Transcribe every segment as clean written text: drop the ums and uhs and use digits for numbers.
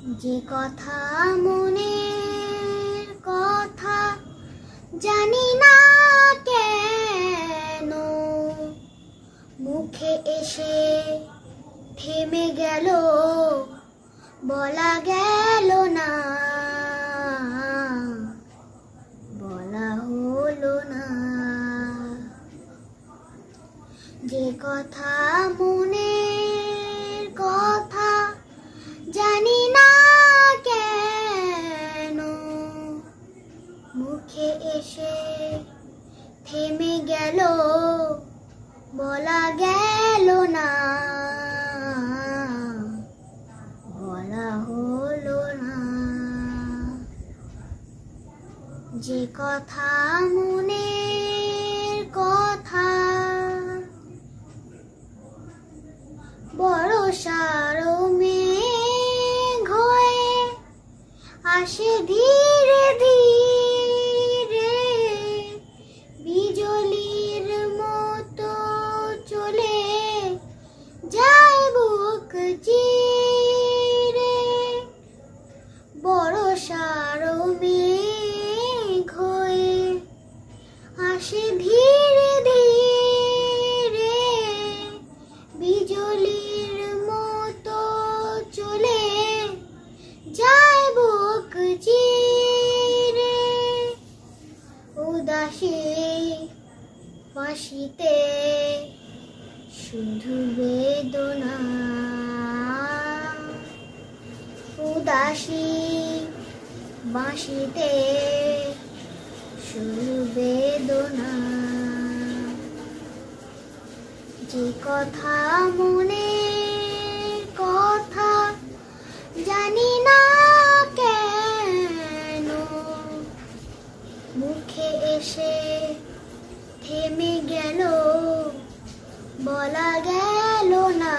যে কথা মনের কথা জানি না কেন মুখে এসে থেমে গেল, বলা গেল না, বলা হলো না। যে কথা মনের কথা জানি না কেন মুখে এসে থেমে গেল, বলা গেল না, বলা হলো না। যে কথা মনের কথা বর্ষার মেঘ হয়ে আসে ধীরে ধীরে, বিজলির মতো চলে যায় বুক চিরে। বর্ষার মেঘ হয়ে আসে ধীরে ধীরে, বিজলির মতো চলে যায় বুক চিরে। উদাসী বাঁশিতে শুধু বেদনা, উদাসী বাঁশিতে শুধু বেদনা। যে কথা মনের কথা জানি না কেন মুখে এসে থেমে গেল, বলা গেল না,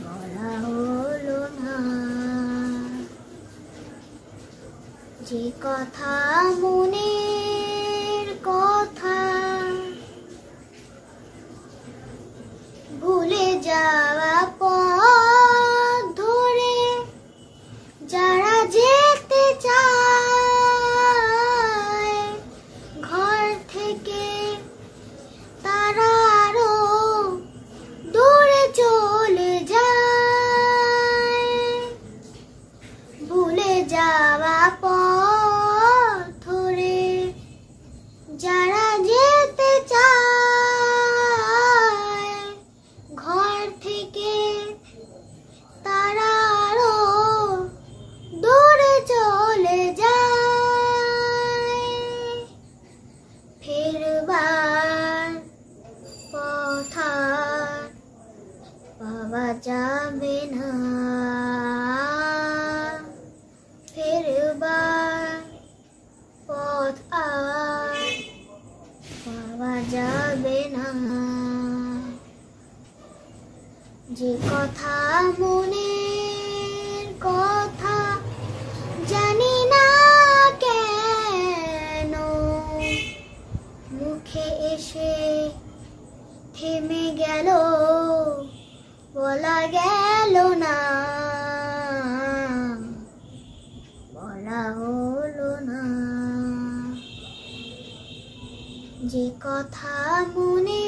বলা হলো না। যে কথা মনের কথা ভুলে যাওয়া পথ ধরে যারা যেতে চায় ঘর থেকে, তারা আরো দূরে চলে যায়। ভুলে যাওয়া পথ ধরে যারা যেতে চায় ঘর থেকে, তারা আরো দূরে চলে যায়। ফেরবার পথ আর পাওয়া যাবে না, ফেরবার পথ আর পাওয়া যাবে না। যে কথা মনের কথা জানি না কেন মুখে এসে থেমে গেল, বলা গেল না, বলা হলো না। যে কথা মনে